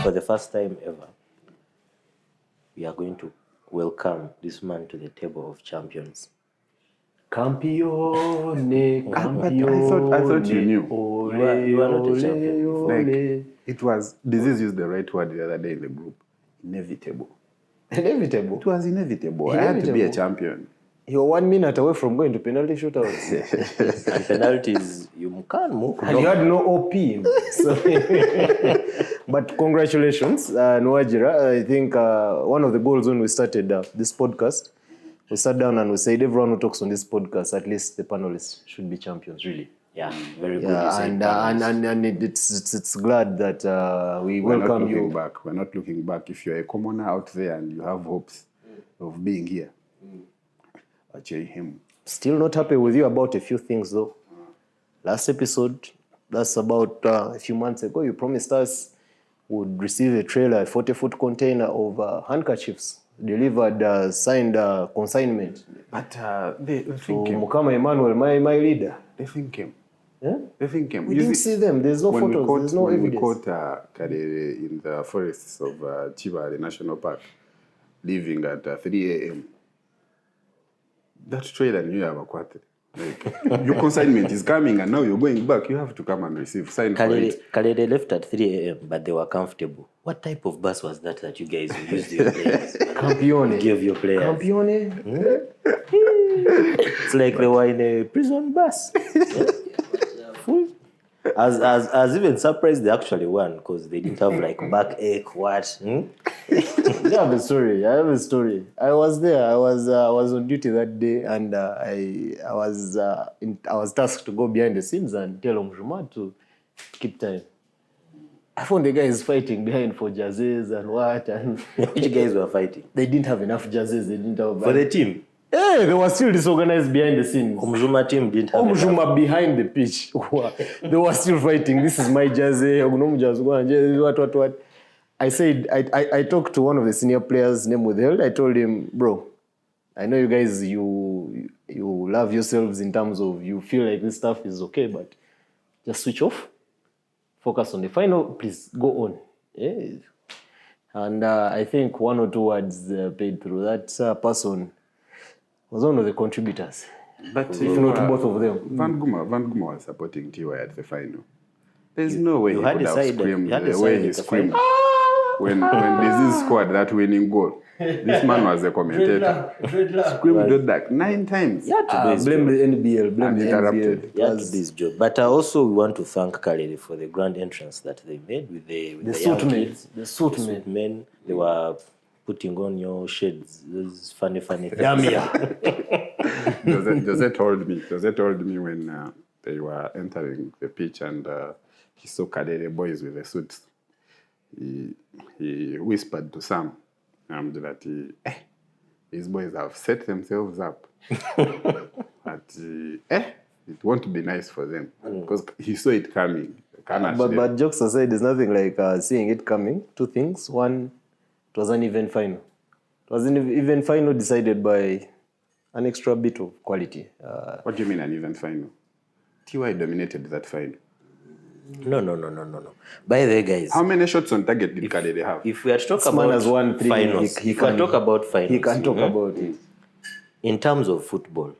for the first time ever, we are going to welcome this man to the table of champions. Campione. I thought you knew. You are not a champion before. Like, it was, Disease used the right word the other day in the group. Inevitable. Inevitable. It was inevitable. I had to be a champion. You're 1 minute away from going to penalty shootouts. And penalties, you can't move. And you had no OP. So but congratulations, Nwajira. I think one of the goals when we started this podcast, we sat down and we said everyone who talks on this podcast, at least the panelists, should be champions, really. Yeah, very good. And it's glad that we welcome you. We're not looking back. If you're a commoner out there and you have hopes of being here, achieve him. Still not happy with you about a few things though. Last episode, that's about a few months ago, you promised us would receive a trailer, a 40-foot container of handkerchiefs delivered, signed consignment. But they think him. Mukama Emmanuel, my leader. They think him. Yeah? They think him. We didn't see them. There's no photos. There's no evidence. When we caught Kadere in the forests of Chiba, the national park, leaving at 3 a.m., that trailer knew you have a quarter. Like, your consignment is coming and now you're going back. You have to come and receive. Sign for it. Kalede left at 3 a.m., but they were comfortable. What type of bus was that you guys used your players? Campione. Give your players. Campione. It's like they were in a prison bus. Full. I was even surprised they actually won because they didn't have like backache. What? I have a story. I was there. I was on duty that day, and I was tasked to go behind the scenes and tell Omujuma to keep time. I found the guys fighting behind for jerseys and what. And which guys were fighting? They didn't have enough jerseys. They didn't have for the team. Hey, they were still disorganized behind the scenes. Omujuma team didn't have Omujuma behind the pitch. They were still fighting. This is my jersey. What? I said, I talked to one of the senior players, name withheld. I told him, bro, I know you guys, you love yourselves in terms of you feel like this stuff is okay, but just switch off. Focus on the final. Please go on. Yeah. And I think 1 or 2 words played through. That person was one of the contributors. But if not both of them. Van Guma was supporting TY at the final. There's no way he could have screamed the way he screamed when Disease scored that winning goal. This man was a commentator. Screamed like 9 times. Blame the NBL. Blame the NBL. Yeah, to this job. But also we want to thank Kalede for the grand entrance that they made with the suit men. The suit men. They were putting on your shades. Those funny things. Jose told me when they were entering the pitch and he saw Kadere boys with the suits. He whispered to Sam that these boys have set themselves up. But it won't be nice for them because he saw it coming. But jokes aside, there's nothing like seeing it coming. 2 things. One, it was an event final. It was an event final decided by an extra bit of quality. What do you mean an event final? TY dominated that final. No. By the way, guys, how many shots on target did Kadere have? If we had talked about finals, he can talk about it. In terms of football,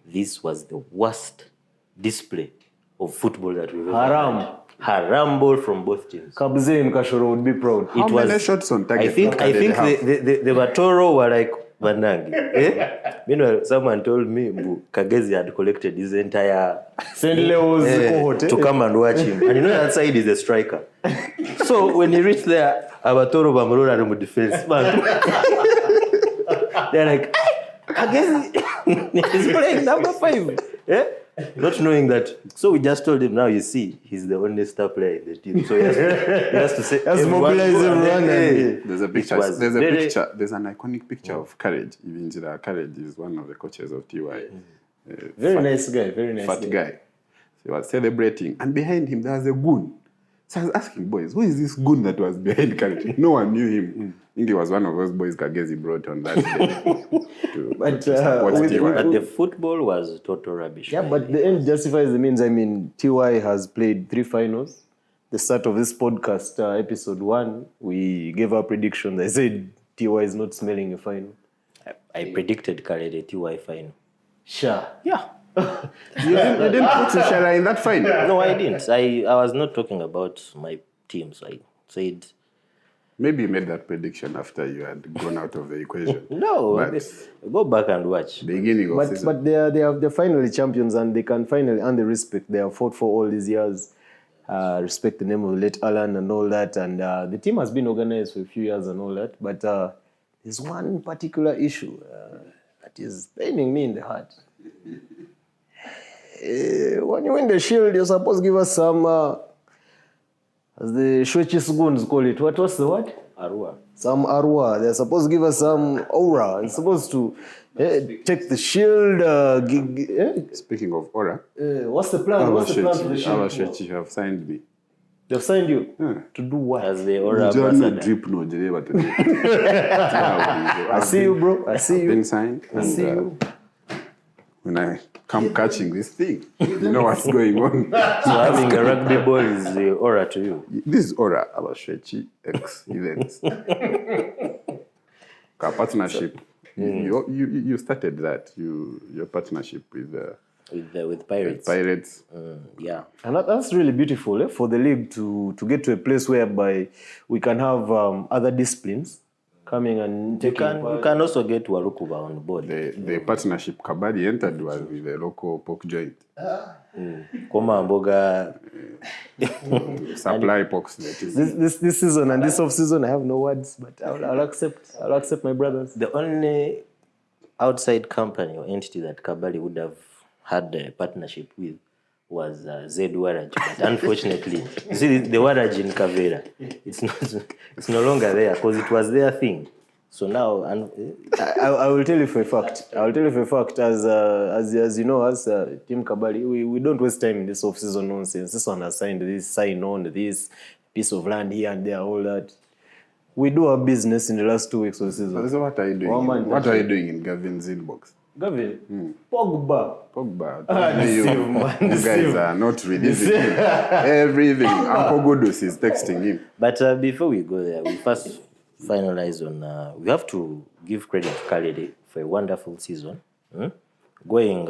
this was the worst display of football that we've ever had. Haram ball from both teams. Kabze and Kashoro would be proud. How many shots on target? I think the Batoro were like Banangi. Meanwhile, someone told me Kagezi had collected his entire to come and watch him. And you know that side is the striker. So when he reached there, Abatoro Bamurora and defense. They're like, Kagezi is playing number 5. Yeah? Not knowing that. So we just told him, now you see, he's the only star player in the team. So he has to say, let's mobilize everyone. There's a picture. There's an iconic picture of Courage. Even Courage is one of the coaches of TY. Very nice guy. Fat guy. So he was celebrating. And behind him, there was a goon. So I was asking boys, who is this goon that was behind Courage? No one knew him. I think he was one of those boys Kagezi brought on that day but the football was total rubbish. Yeah, but the end justifies the means. I mean, TY has played 3 finals. the start of this podcast, episode 1, we gave our predictions. I said TY is not smelling a final. I predicted Kalede TY final. Sure. Yeah. You didn't put Shala in that final. No, I didn't. I was not talking about my teams. I said Maybe you made that prediction after you had gone out of the equation. no. But Go back and watch. beginning of season. But they're finally champions, and they can finally earn the respect they have fought for all these years. Respect the name of late Alan and all that. And the team has been organized for a few years and all that. But there's one particular issue that is paining me in the heart. When you win the Shield, you're supposed to give us some, as the Shwechi Suguns call it, what's the word? Arua. Some arwa. They're supposed to give us some aura. It's supposed to take the Shield. Speaking of aura, What's the plan? What's the plan for the Shield? Abashechi have signed me. They've signed you to do what? As the Aura Journal ambassador. drip no deliver today. I see you, bro. I see Been you. signed. I see you. When I come catching this thing, you know what's going on. So having a rugby ball is the aura to you. This is aura Abashechi X events. Our partnership. You started that. Your partnership with With Pirates. Pirates. Yeah. And that's really beautiful for the league to get to a place whereby we can have other disciplines coming and You taking can also get Warukuba on board. The partnership Kabadi entered was with the local pork joint. Koma Mboga. Supply porks. That is. this season and this off season. I have no words, but I'll accept my brothers. The only outside company or entity that Kabali would have had a partnership with was Zed Waraj. But unfortunately, you see the Waraj in Kavera, it's no longer there because it was their thing. So now, I will tell you for a fact. As you know, as Team Kabali, we don't waste time in this off-season nonsense. This one has signed this, sign on this piece of land here and there, all that. We do our business in the last 2 weeks of the season. So what are you doing? What are you doing in Gavin's inbox? Gavin, Pogba. You guys are not releasing him. Everything. Uncle Godus is texting him. but before we go there, we first finalize on. We have to give credit to Kalede for a wonderful season. Going,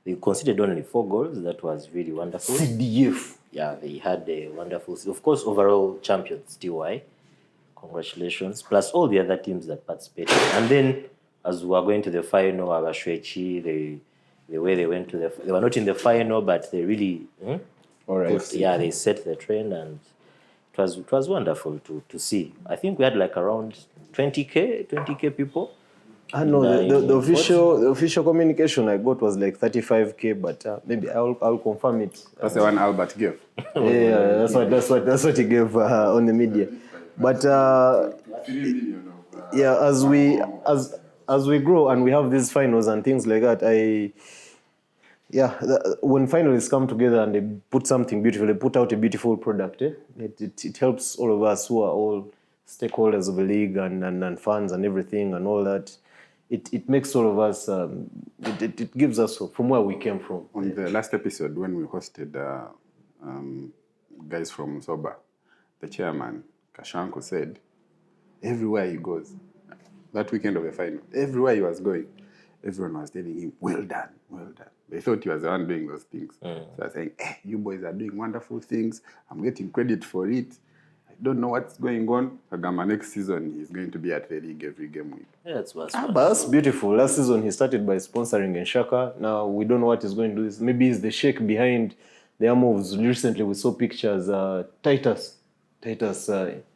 they conceded only 4 goals. That was really wonderful. CDF. Yeah, they had a wonderful season. Of course, overall champions, TY. Congratulations. Plus all the other teams that participated. And then, as we were going to the final, Abashwechi, the way they went to they were not in the final, but they really, All right. they set the trend, and it was wonderful to see. I think we had like around 20k people. I know the official communication I got was like 35k, but maybe I'll confirm it. That's the one Albert gave. Yeah, that's what he gave on the media. But as we grow and we have these finals and things like that, when finalists come together and they put something beautiful, they put out a beautiful product. It helps all of us who are all stakeholders of the league and fans and everything and all that. It makes all of us. It gives us hope from where we came from. On the last episode, when we hosted guys from Soba, the chairman Kashanko said, everywhere he goes, that weekend of the final, everywhere he was going, everyone was telling him, well done, well done. They thought he was the one doing those things. So I was saying, you boys are doing wonderful things. I'm getting credit for it. I don't know what's going on. Agama next season, he's going to be at the league every game week. Yeah, that's But that's beautiful. Last season, he started by sponsoring Nshaka. Now, we don't know what he's going to do. Maybe it's the shake behind their moves. Recently, we saw pictures. Titus.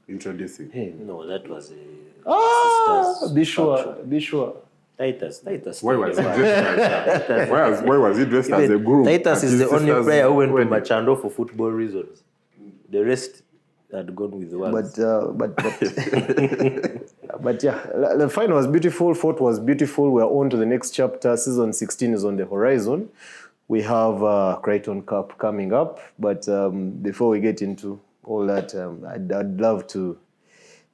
Introducing. Hey. No, that was a Be sure. Titus. Why was he dressed as why was he dressed as a groom? Titus is His the only sister's player who went to wedding. Machando for football reasons. The rest had gone with words. But yeah, the final was beautiful. Fort was beautiful. We're on to the next chapter. Season 16 is on the horizon. We have Kryton Cup coming up. But before we get into all that, I'd love to.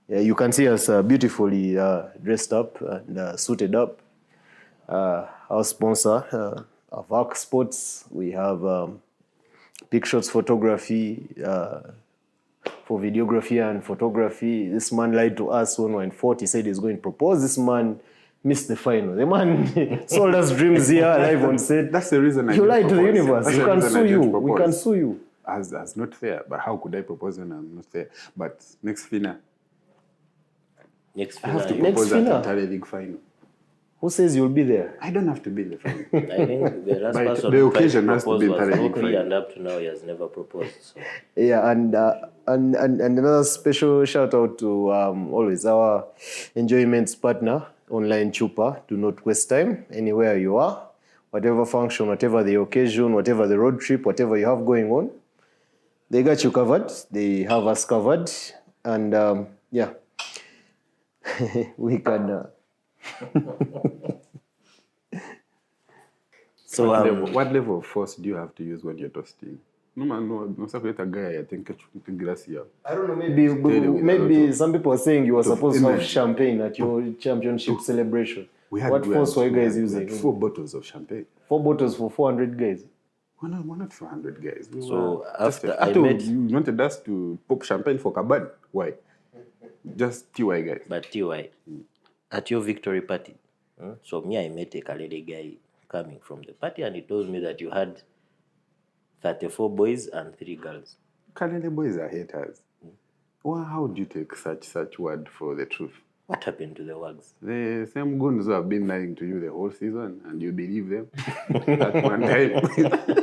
Yeah, you can see us beautifully dressed up and suited up. Our sponsor, Avak Sports. We have pick shots photography, for videography and photography. This man lied to us when we were in Fort. He said he's going to propose. This man missed the final. The man sold us dreams here live on set. That's the reason You lied to the universe. We can sue you. We can sue you. As not fair. But how could I propose when I'm not there? But next final. Next I have to final. propose final. at Entire League final. Who says you'll be there? I don't have to be in the final. I think the last But person the who tried occasion to has to propose be was entirely Rocky, different. and up to now he has never proposed. So. Yeah, and another special shout out to always our enjoyments partner, Online Chupa. Do not waste time anywhere you are, whatever function, whatever the occasion, whatever the road trip, whatever you have going on. They got you covered. They have us covered, and yeah, we can. So What level of force do you have to use when you're toasting? No man, no separate a guy. I think glass here. I don't know. Maybe some people are saying you were supposed to have champagne at your championship celebration. What force were you guys using? 4 bottles of champagne. 4 bottles for 400 guys. We're not 400 guys. So after you wanted us to pop champagne for Kaban. Why? Just TY guys. But TY, at your victory party, so me, I met a Kalele guy coming from the party, and he told me that you had 34 boys and 3 girls. Kalele boys are haters. Well, how do you take such word for the truth? What happened to the wags? The same goons who have been lying to you the whole season, and you believe them at one time.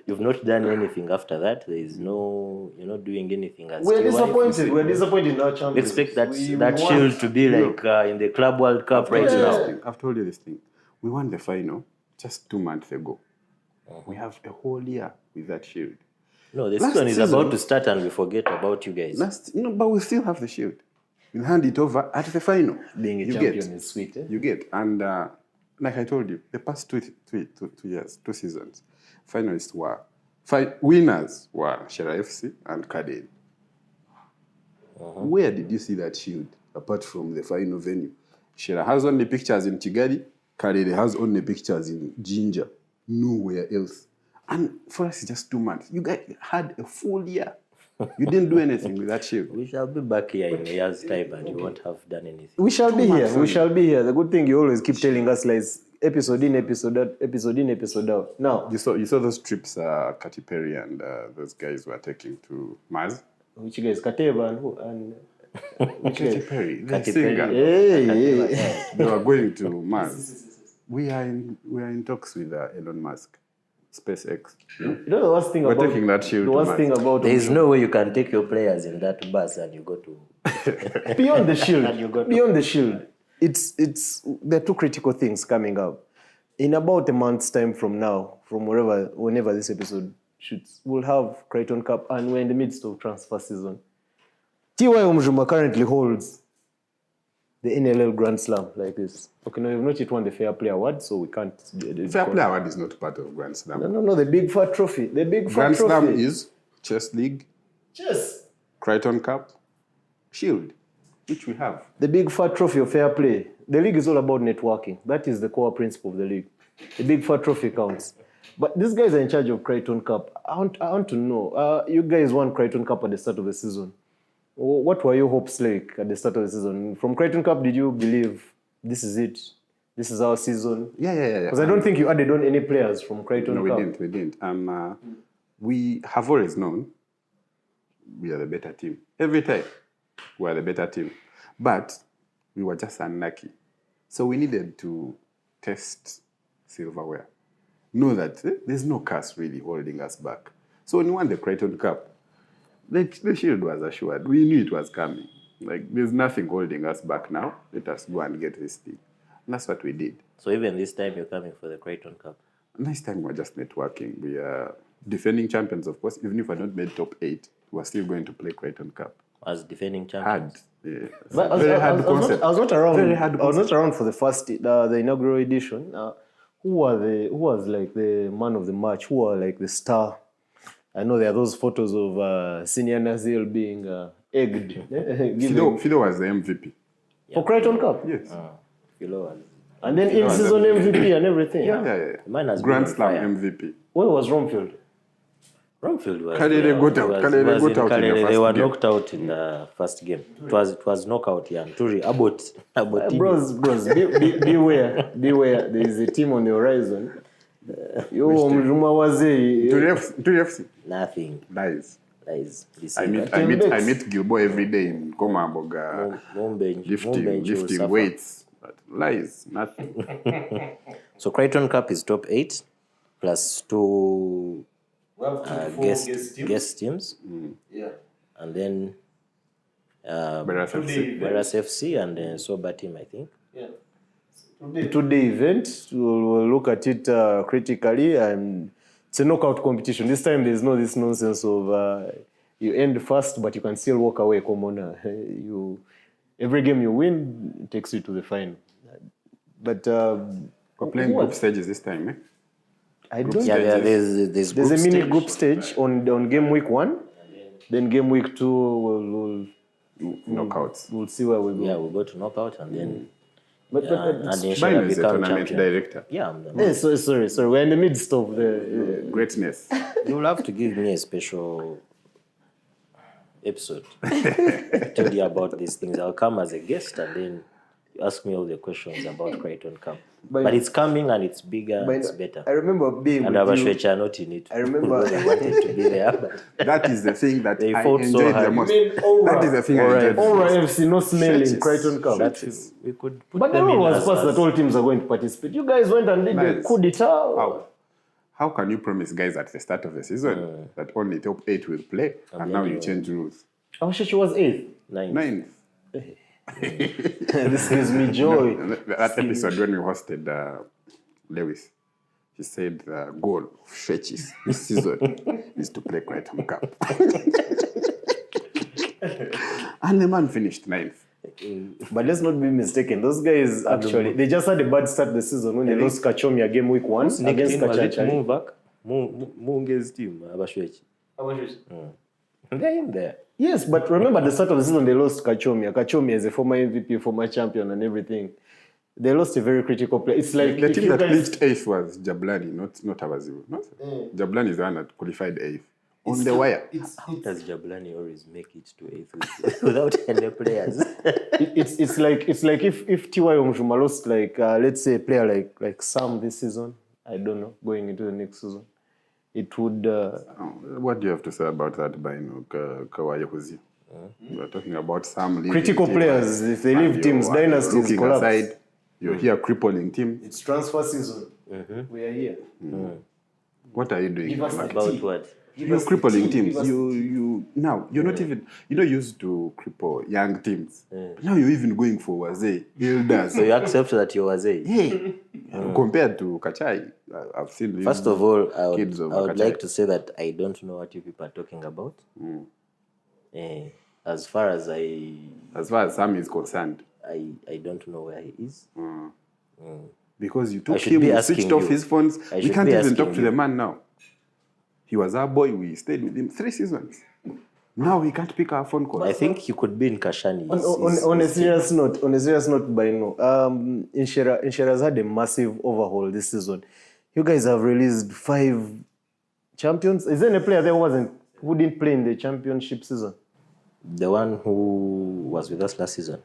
You've not done anything after that. There is no, you're not doing anything as We're TY. disappointed. We're disappointed in our champions. Expect that We that won. shield to be like in the Club World Cup right now. I've told you this thing. We won the final just 2 months ago. We have a whole year with that shield. No, the Last season is season- about to start, and we forget about you guys. But we still have the shield. We'll hand it over at the final. Being a You champion get. is sweet. You get. And like I told you, the past 2 years, 2 seasons, finalists were, winners were Shera FC and Kaden. Where did you see that shield apart from the final venue? Shera has only pictures in Kigali, Kaden has only pictures in Jinja, nowhere else. And for us, it's just 2 months. You guys had a full year. You didn't do anything with that shield. We shall be back here in a year's time, and you won't have done anything. We shall be here. We shall be here. The good thing you always keep telling us lies. Episode in, episode out, episode in, episode out. Now, You saw those trips Katy Perry and those guys were taking to Mars. which guys? Kateva and who? And which Katy guys? Perry, the Katy singer. Perry. Hey. They were going to Mars. We are in talks with Elon Musk, SpaceX. You know the worst thing We're about taking that shield the to worst Mars. thing about There is no way you can take your players in that bus and you go to. beyond the shield. And you got- Beyond the shield, it's there are 2 critical things coming up. In about a month's time from now, from whenever this episode shoots, we'll have Kryton Cup, and we're in the midst of transfer season. TY Omujuma currently holds the NLL Grand Slam like this. Okay, no, we've not yet won the Fair Play Award, so we can't. Fair Play Award is not part of Grand Slam. No, the big fat trophy. The big fat Grand trophy. Slam is Chess League, Chess. Crichton Cup, Shield, which we have. The big fat trophy of fair play. The league is all about networking. That is the core principle of the league. The big fat trophy counts. But these guys are in charge of Kryton Cup. I want to know. You guys won Kryton Cup at the start of the season. What were your hopes like at the start of the season? From Kryton Cup, did you believe this is it? This is our season? Yeah. Because I don't think you added on any players from Kryton No, Cup. we didn't. We have always known we are the better team. Every time we are the better team. But we were just unlucky. So we needed to test silverware. Know that there's no curse really holding us back. So when we won the Crichton Cup, the shield was assured. We knew it was coming. Like, there's nothing holding us back now. Let us go and get this thing. And that's what we did. So even this time you're coming for the Kryton Cup. Next time we're just networking. We are defending champions, of course. Even if I don't make top 8, we're still going to play Crichton Cup. As defending champions. Hard. Yeah. But I was not around. I was not around for the first, the inaugural edition. Who was like the man of the match? Who were like the star? I know there are those photos of Senior Nazil being egged. Fido was the MVP. For Kryton Cup. Yes. Philo. And then in-season MVP and everything. Yeah. Mine has Grand been on Slam fire. MVP. Where was Romfield? Bromfield was Kalele there. got out. He was Kalele got in out in the Kalele. first They were game. knocked out in the first game. It was knockout, yeah. Turi, about Bros, beware. There is a team on the horizon. Yo, Omujuma was Turi FC. nothing. Lies. This I meet Gilbo every day in Komamboga, lifting weights. But lies, nothing. So Kryton Cup is top 8 plus 2 guest teams. Yeah. And then Beras FC. Beras FC and then Sober team, I think. Yeah. Today event, we'll look at it critically, and it's a knockout competition. This time there's no this nonsense of you end first, but you can still walk away. Come on, every game you win takes you to the final. But We're playing group stages this time, eh? I don't. Yeah, there's There's group a mini stage. group stage on game week 1, then game week 2 Knockouts. we'll see where we go. Yeah, we'll go to knockout and then But and then Bino Shara is the become tournament champion. director. Yeah, I'm the Sorry. We're in the midst of the. Greatness. You'll have to give me a special episode to tell you about these things. I'll come as a guest and then you ask me all the questions about Kryton Cup. But it's coming and it's bigger, it's better. I remember being And with you. Abashwecha are not in it. I remember. They wanted to be there, but That is the thing that They I fought so enjoyed the hard. most. Aura. That is the thing I enjoyed the Aura most. FC no smelling Stretches. Crichton Cup. Stretches. we could put But the them rule in was passed that all teams are going to participate. You guys went and did the Nice. coup d'etat. How can you promise guys at the start of the season that only top 8 will play and now you change rules? Oh, she was 8th. 9. 9th. This gives me joy. That episode when we hosted Lewis, he said the goal of Stretches this season is to play Kryton Cup. And the man finished 9th. But let's not be mistaken. Those guys actually, they just had a bad start the season when they lost Kachomia game week 1 against Kachachari. Move back. Munge's team, Abashwecha. They're in there. Yes, but remember at the start of the season they lost Kachomia. Kachomia is a former MVP, former champion and everything. They lost a very critical player. It's like The if team you that guys- reached 8th was Jablani, not Abazibu. Jablani is the one that qualified 8th. On the wire. How does Jablani always make it to 8th without any players? it's like if T.Y. Omujuma lost let's say a player like Sam this season, I don't know, going into the next season, it would. What do you have to say about that, Bino Kawayahuzi? We're talking about some leaving Critical team players, if they leave and teams, you're dynasties looking collapse. aside, you're here crippling team. It's transfer season. We are here. What are you doing? Give us Like, the About what? you're crippling teams. Now you're not even used to cripple young teams. Now you're even going for Wazee, elders. So you accept that you was a. Hey, compared to Kachai, I've seen. First of all, I kids of would Kachai. like to say that I don't know what you people are talking about. As far as Sam is concerned, I don't know where he is. because you I took should him, be you asking switched off you. his phones. I We should can't be even asking talk to you. the man now. He was our boy. We stayed with him 3 seasons. Now he can't pick our phone calls. I think he could be in Kashani. On a serious note, Bino, Inshera's had a massive overhaul this season. You guys have released 5 champions. Is there any player who didn't play in the championship season? The one who was with us last season.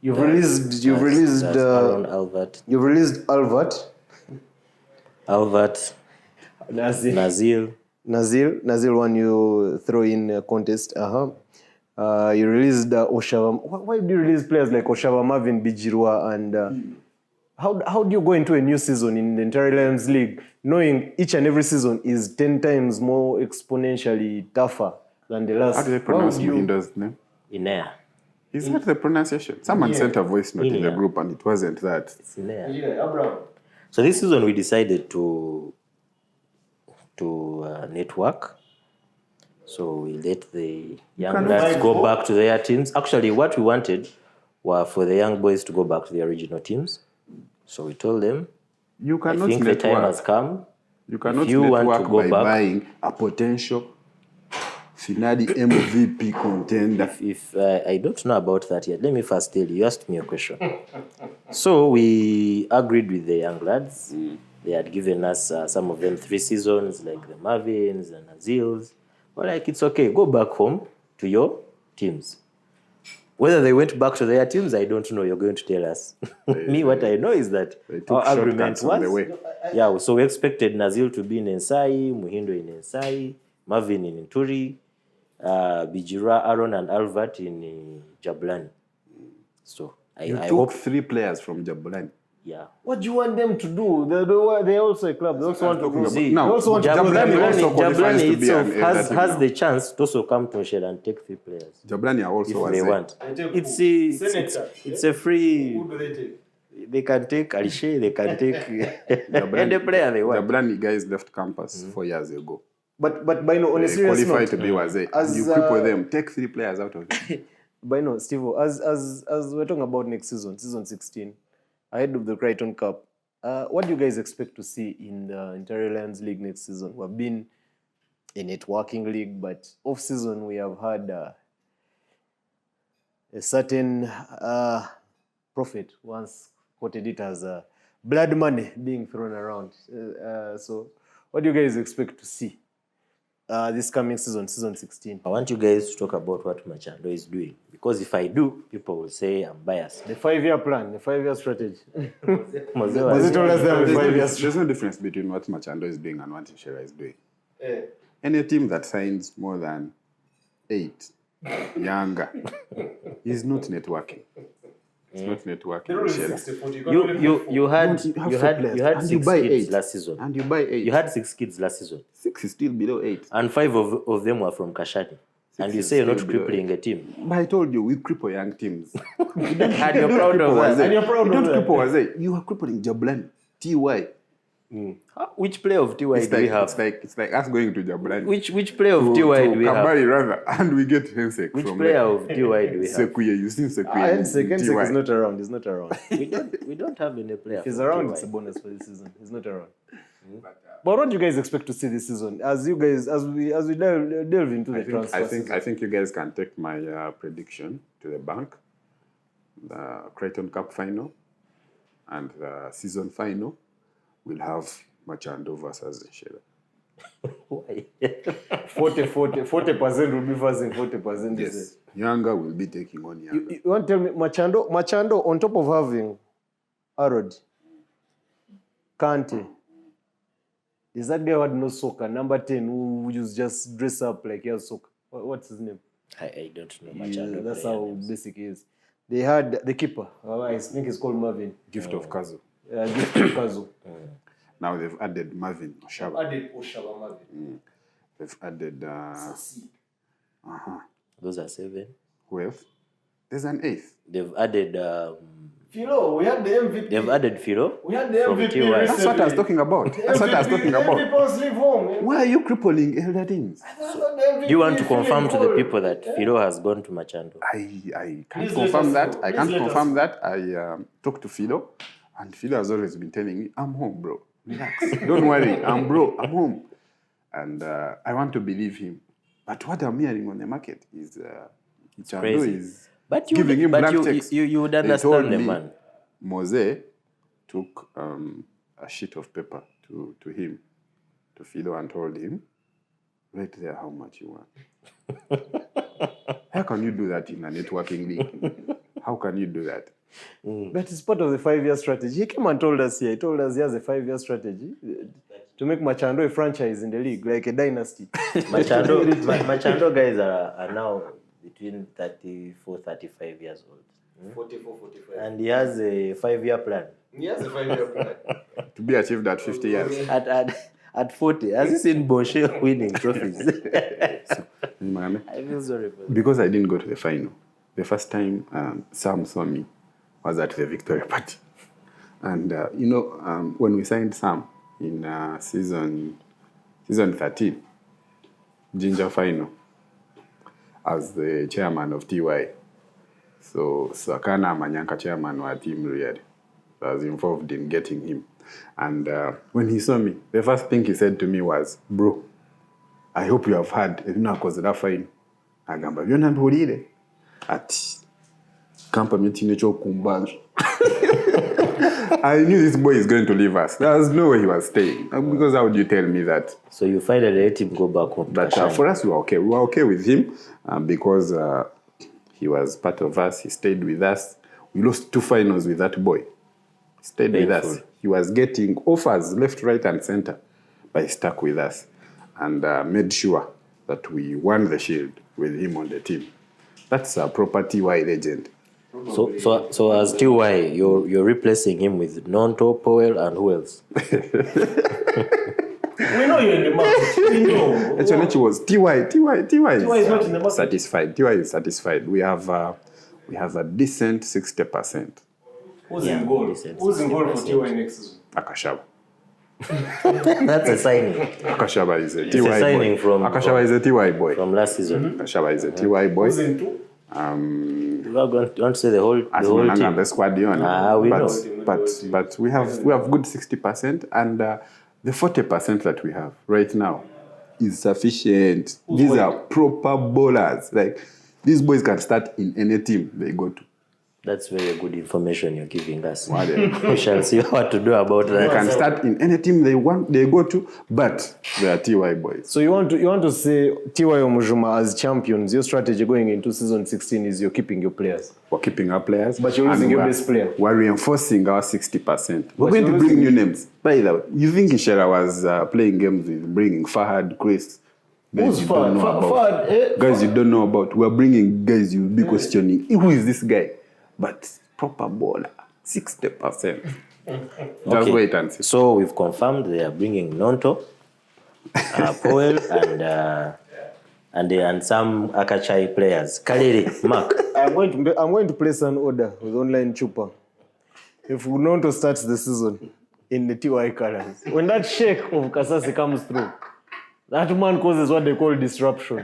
You've released Aaron Alvert. You've released Alvert, Nazil one you throw in a contest. You released Oshava. Why do you release players like Oshava, Marvin Bijirwa, and how do you go into a new season in the entire Lions League knowing each and every season is 10 times more exponentially tougher than the last? How do they pronounce Muhindo's name? Inea. Is that the pronunciation? Someone sent a voice note in the group and it wasn't that. It's Inea. So this season we decided to network. So we let the young lads go back to their teams. Actually, what we wanted were for the young boys to go back to their original teams. So we told them, You I cannot think the time has network. come. You cannot If you want to network go by back- buying a potential Finadi MVP contender. If I don't know about that yet, let me first tell you. You asked me a question. So we agreed with the young lads. They had given us some of them 3 seasons, like the Marvins and Azils. Well, like, it's okay. Go back home to your teams. Whether they went back to their teams, I don't know. You're going to tell us. Me, what I know is that our agreement was... so we expected Nazil to be in Ensai, Muhindo in Ensai, Marvin in Nturi, Bijira, Aaron, and Albert in Jablani. So I took 3 players from Jablani. Yeah. What do you want them to do? They're also a club. They also want to go. See, now, Jablani itself has the chance to also come to Shell and take 3 players. Jablani are also if they want. It's a free... Who do they take? They can take Alishe, they can take any player they want. Jablani guys left campus 4 years ago. But by no, on a serious note, qualified to be Waze. You cripple them, take 3 players out of them. By no, Steve, as we're talking about next season 16, ahead of the Crichton Cup, what do you guys expect to see in the Interior Lands League next season? We've been a networking league, but off-season we have had a certain prophet once quoted it as blood money being thrown around. So what do you guys expect to see this coming season 16? I want you guys to talk about what Machando is doing. Because if I do, people will say I'm biased. The 5-year plan, the 5-year strategy. Was it told us that there's no difference between what Machando is doing and what Inshera is doing. Any team that signs more than 8 younger is not networking. It's not networking. You had 6 kids last season. And you buy 8. You had 6 kids last season. 6 is still below 8. And 5 of them were from Kashani. And you say you're not crippling a team. But I told you, we cripple young teams. And you're proud of that. And you're proud of that. You don't cripple Waze. You are crippling Jablani, TY. Which player of TY do we have? It's like us going to Jablani. Which player of TY do we have? Kabari rather, and we get Hensek Which from player of TY do we have? Sekuye, you seen Sekuye? Hensek is not around. He's not around. We don't have any player. If he's around, it's a bonus for this season. He's not around. But what do you guys expect to see this season? As we delve into the transfer season? I think you guys can take my prediction to the bank. The Kryton Cup final and the season final will have Machando versus Inshera. Why? 40% will be versus 40%. Yes. Younger will be taking on Younger. You want to tell me Machando on top of having Arod, Kante, is that guy who had no soccer, number 10, who just dress up like he has soccer? What's his name? I don't know Machando. That's how basic he is. They had the keeper. I think he's called Marvin. Gift of Kazu. Gift of Kazu. Now they've added Marvin Oshaba. Marvin. They've added... Those are 7. Who else? There's an 8th. They've added... Philo, we had the MVP. They've added Philo. We had the MVP. That's what I was talking about. MVP leave home. Why are you crippling elder teams? Do you want to confirm to the people that Philo has gone to Machando? I can't confirm that. I can't confirm that. I talked to Philo, and Philo has always been telling me, I'm home, bro. Relax. Don't worry. I'm home. And I want to believe him. But what I'm hearing on the market is Machando is... But you would understand the man. Mose took a sheet of paper to him, to Philo, and told him, write there how much you want. How can you do that in a networking league? How can you do that? But it's part of the 5-year strategy. He came and told us here. He told us he has a 5-year strategy to make Machando a franchise in the league, like a dynasty. Machando guys are now between 34, 35 years old. 44, 45. And he has a 5-year plan. He has a 5-year plan. To be achieved at 50 years. At 40. Has he seen Boshe winning trophies? I feel sorry for that. Because I didn't go to the final. The first time Sam saw me was at the victory party. And, when we signed Sam in season 13, Ginger final, as the chairman of TY. So Sakana Manyanka, chairman of Team Riyadh, was involved in getting him. And when he saw me, the first thing he said to me was, bro, I hope you have had a fine. Agamba, you know what at camp meeting kumbanja. I knew this boy is going to leave us. There was no way he was staying. Because how would you tell me that? So you finally let him go back home. But for us, we were okay. We were okay with him because he was part of us. He stayed with us. We lost 2 finals with that boy. He stayed with us. He was getting offers left, right, and center, but he stuck with us and made sure that we won the shield with him on the team. That's a proper TY legend. So as TY, you're replacing him with Nonto, Powell, and who else? We know you're in the market. We know. Actually, was TY TY is not in the market. satisfied. TY is satisfied. We have a decent 60%. Who's in goal? Who's in goal for TY next season? Akashaba. That's a signing. Akashaba is a It's TY a signing boy. from Akashaba is a TY boy. from last season. Akashaba is a TY boy. Who's in two? You are going to say the whole team. The squad, We know. But we have good 60%, and the 40% that we have right now is sufficient. These are proper bowlers. Like, these boys can start in any team they go to. That's very good information you're giving us. What We shall see what to do about They that. can start in any team they go to, but they are TY boys. So you want to say TY Omujuma as champions, your strategy going into season 16 is you're keeping your players. We're keeping our players. But you're losing your best player. We're reinforcing our 60%. We're going to bring new names. By the way, you think Ishera was playing games with bringing Fahad, Chris? Who's Fahad? Guys you don't know about. We're bringing guys you'll be questioning. Who is this guy? But proper bowler, 60%. Just wait and see. So we've confirmed they are bringing Nonto, Powell, and some Akachai players. Kaliri, Mark. I'm going to place an order with online Chupa. If Nonto starts the season in the TY colors, when that shake of Kasasi comes through, that man causes what they call disruption.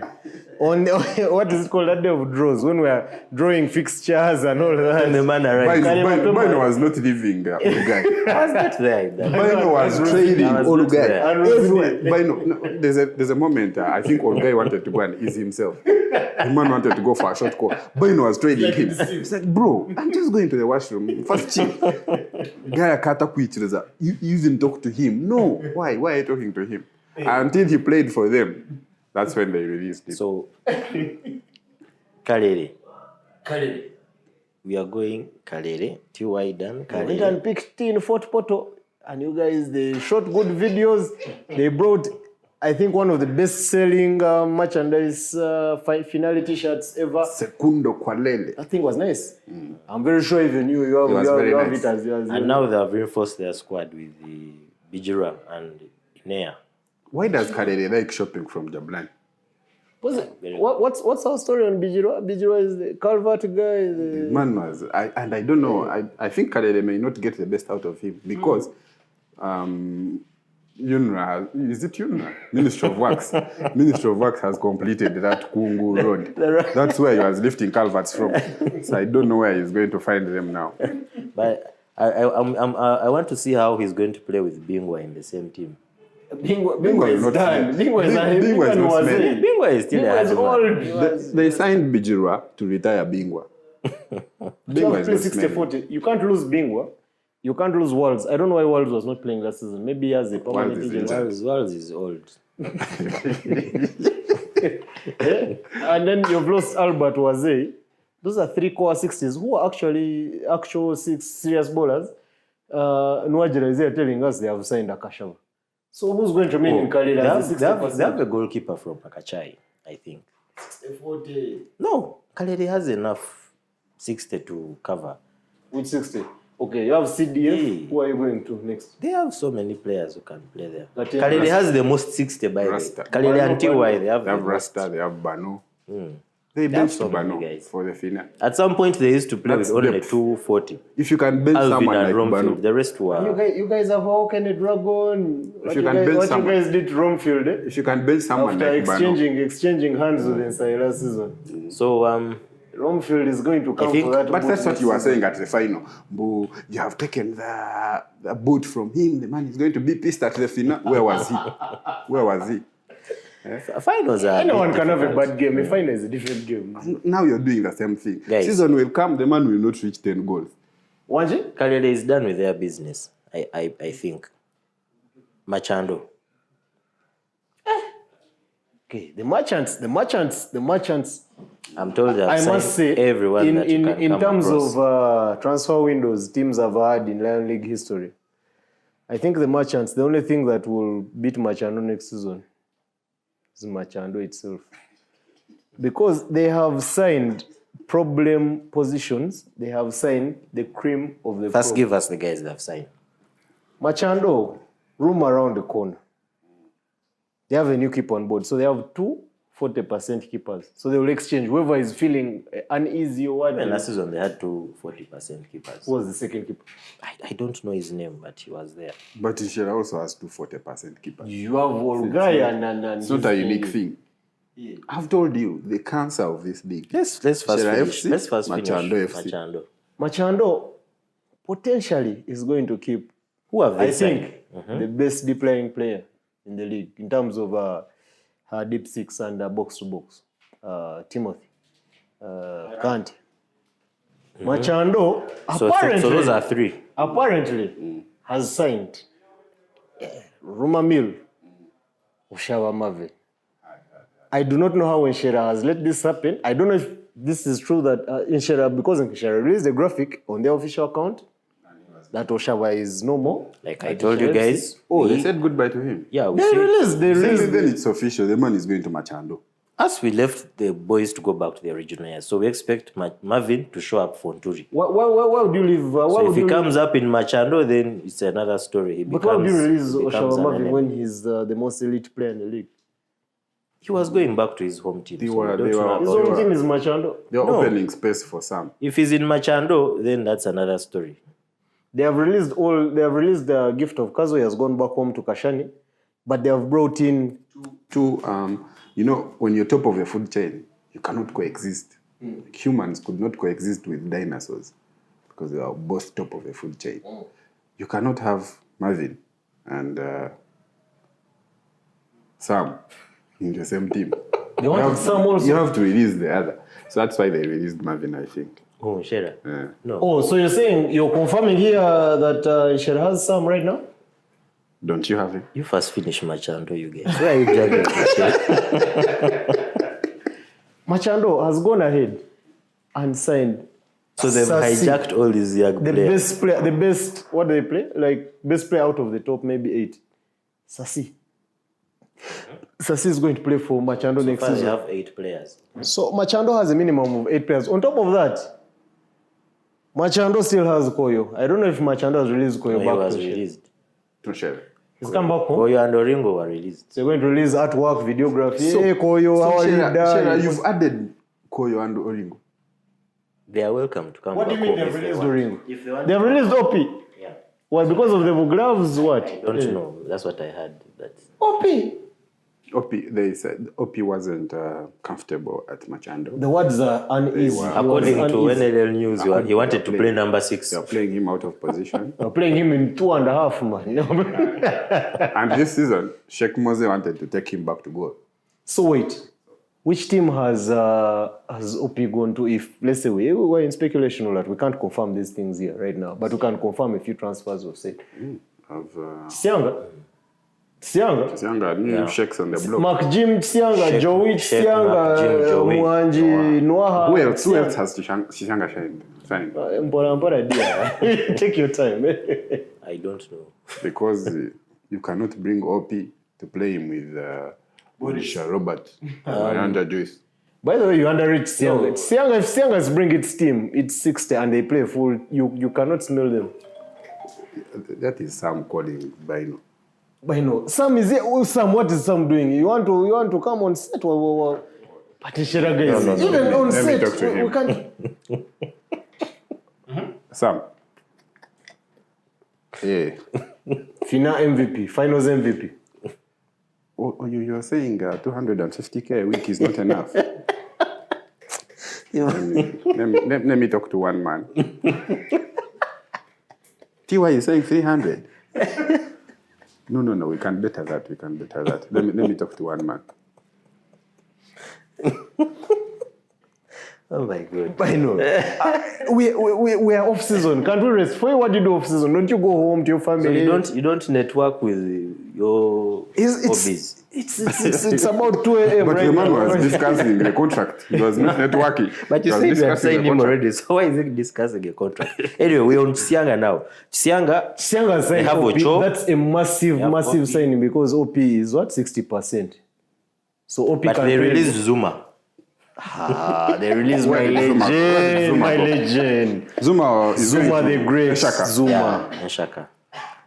On what is it called? That day of draws, when we are drawing fixtures and all that. And the man arrived. Bino was not leaving Olugai. I was not there. Bino was trading Olugai. Bino, there's a moment, I think Olugai wanted to go and ease himself. The man wanted to go for a short call. Bino was trading him. He said, bro, I'm just going to the washroom. First chill. Guy kata kuichireza. You even talk to him. No. Why? Why are you talking to him? Until he played for them. That's when they released it. So, Kalere. Kalere. We are going Kalere. TY done. Went Kalere. and picked in FortPortal, and you guys, they shot good videos. They brought, I think, one of the best-selling merchandise finale t-shirts ever. Sekundo Kwalele. That thing was nice. I'm very sure even you have nice. it as yours. And now they have reinforced their squad with the Bijira and Inea. Why does Kalele like shopping from Jablan? What's our story on Bijiro? Bijiro is the Calvert guy. Man was, I don't know. I think Kalele may not get the best out of him because UNRA, is it UNRA? Ministry of Works. Ministry of Works has completed that Kungu road. That's where he was lifting culverts from. So I don't know where he's going to find them now. But I want to see how he's going to play with Bingwa in the same team. Bingwa is done. Bingwa is not smelling. Bingwa is still Bingwa is old. They signed Bijira to retire Bingwa. Bingwa is 60-40. You can't lose Bingwa. You can't lose Worlds. I don't know why Worlds was not playing last season. Maybe he has a permanent injury. Worlds is old. And then you've lost Albert Wazee. Those are 3 core 60s who are actually actual 6 serious bowlers. Nwajira is here telling us they have signed Akashava. So who's going to remain in Kalira? They have a goalkeeper from Akachai, I think. 60-40. No, Kalere has enough 60 to cover. Which 60? Okay, you have CDF. Yeah. Who are you going to next? They have so many players who can play there. But Kalere has the most 60 by the way. Rasta. Kalere and TY, they have They have the most. Rasta, they have Banu. They They have benched so many Banu guys. for the final. At some point, they used to play That's with only depth. 240. If you can bench Alvin someone and like Romfield, Banu, the rest were... You guys have Hawken and Dragon. What you you can build guys someone. did to Romfield, eh? if you can bench someone After like Banu, exchanging hands with Inside last season. So, Romfield is going to come think- for that. but boot that's what next you were season. saying at the final. Boo, you have taken the boot from him. The man is going to be pissed at the final. Where was he? Where was he? finals are... Anyone can have a bad game. A final is a different game. Now you're doing the same thing. Guys. Season will come, the man will not reach 10 goals. Wanji? Kalele is done with their business. I think. Machando. Okay, the merchants. I'm told that I must say, everyone that you can in come terms across. of transfer windows teams have had in Lion League history, I think the merchants, the only thing that will beat Machando next season is Machando itself. Because they have signed problem positions, they have signed the cream of the First, crop. give us the guys that have signed. Machando, room around the corner. They have a new keeper on board. So they have 2 40% keepers. So they will exchange. Whoever is feeling uneasy or what. Even last season, they had 2 40% keepers. Who was the second keeper? I don't know his name, but he was there. But Ishera also has 2 40% keepers. You have Olgaya and It's not a unique thing. Yeah. I've told you the cancer of this league. Let's first Ishera finish. FC, Let's first Machando finish. FC. Machando potentially is going to keep, Who have they I signed? think, the best deep playing player in the league in terms of her deep six and box to box. Timothy, Kante. Machando apparently, So those are 3. apparently has signed Rumamil Ushawa Mave. I do not know how Inshera has let this happen. I don't know if this is true that Inshera, because Inshera released a graphic on their official account that Oshawa is no more. Like I told you guys. Oh, they said goodbye to him. Yeah, we They see. released. Then it's official. The man is going to Machando. As we left the boys to go back to the original years, so we expect Marvin to show up for Nturi. Why would you leave? So if he comes up in Machando, then it's another story. But why would you release he becomes Oshawa an Mave enemy. when he's the most elite player in the league? He was going back to his home team. They so were- we don't they know were- about His They own were- team is Machando. They're No. opening space for some. If he's in Machando, then that's another story. They have released the gift of Kazo. He has gone back home to Kashani, but they have brought in When you're top of a food chain, you cannot coexist. Humans could not coexist with dinosaurs because they are both top of a food chain. You cannot have Marvin and Sam in the same team. They wanted Sam also. You have to release the other. So that's why they released Marvin, I think. Oh, Shera. Yeah. No. Oh, so you're confirming here that Ishera has Sam right now? Don't you have him? You first finish Machando, you guys. Where are you juggling this shit? Machando has gone ahead and signed. So they've Sassi, hijacked all these young the players. best player. The best. What do they play? Like best player out of the top, maybe 8. Sassi. Sassi is going to play for Machando next First, season. you have 8 players. So Machando has a minimum of 8 players. On top of that, Machando still has Koyo. I don't know if Machando has released Koyo No, he back was to Shell. released. To share. He's come back home. Koyo and Oringo were released. They're going to release artwork, videography. So- Hey Koyo, how are you? Shera, you've added Koyo and Oringo. They are welcome to come What do back you mean home they've if they released want. Oringo? If they want. They've released Opi. Yeah. Why? Because of the gloves? What? Don't know. That's what I heard. That Opi. They said Opi wasn't comfortable at Machando. The words are uneasy. were- according He to was uneasy. NLL News, he wanted to play number 6. They're playing him out of position. They're playing him in 2.5, man. And this season, Sheikh Mose wanted to take him back to goal. So wait, which team has Opi gone to? If let's say we're in speculation or that, we can't confirm these things here right now, but we can confirm a few transfers we've said. Of Sianga, Sianga, new Sheikhs on the block. Mark Jim Sianga, Sheikh- Joey Sheikh Sianga, Mark Jim, Joey, Mwanji, Noah. Who else has Sianga signed? Mpora dia. Take your time. I don't know. Because you cannot bring Opi to play him with Borisha Robert and Joyce. By the way, you underrate Sianga. Sianga, if Sianga's bring its team, it's 60 and they play full, you cannot smell them. That is Sam calling Bino. But no, Sam is here. Oh, Sam, what is Sam doing? You want to come on set? But Ishera guys, No. even on Let me set, talk to him. we can't. Sam. Yeah. Finals MVP. Oh, you're saying 250k a week is not enough. Let me talk to one man. TY is saying 300. No, we can better that. Let me talk to one man. Oh my God. I know. We are off season. Can't we rest? For you, what do you do off season? Don't you go home to your family? So you don't network with your hobbies. It's about 2 a.m. But right the man now. was discussing the contract. He was not networking. But you He was said you had discussing signed the him contract. already, so why is he discussing a contract? Anyway, we're on Chisianga now. Chisianga, Sianga they signed have OP. Ocho. That's a massive OP. signing because OP is what? 60%. So OP But can they pay- released Zuma. They released my Zuma. Legend, my legend. Zuma is Zuma going the to great. Shaka. Zuma. Yeah, Shaka.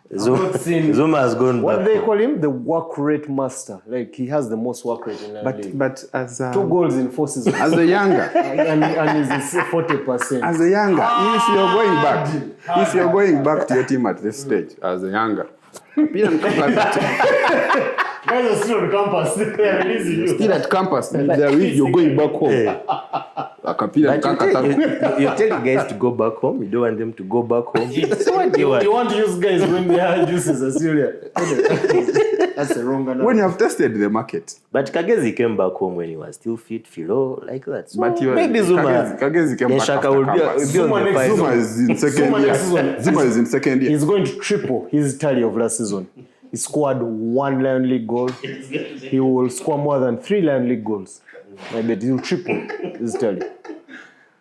not seen- Zuma has gone What back. do they call him? The work rate master. Like he has the most work rate in the league. But as 2 goals in 4 seasons. as a younger, and he's 40%. as a younger, if you're going back to your team at this stage, as a younger, Guys are still on campus. They are releasing you. still at campus, you're going back home. Akapira But you're telling guys to go back home. You don't want them to go back home. So what do you want? You want to use guys when they are juices as Syria. That's a wrong analogy. when you have tested the market. But Kagezi came back home when he was still fit, Philo, like that. So But maybe Zuma. Kagezi came Yeah, back Shaka after will be campus. on Zuma the next fight. Zuma is in second Zuma year. next season. Zuma is in second year. He's going to triple his tally of last season. He scored 1 Lion League goal. He will score more than 3 Lion League goals. I bet he'll triple his tally.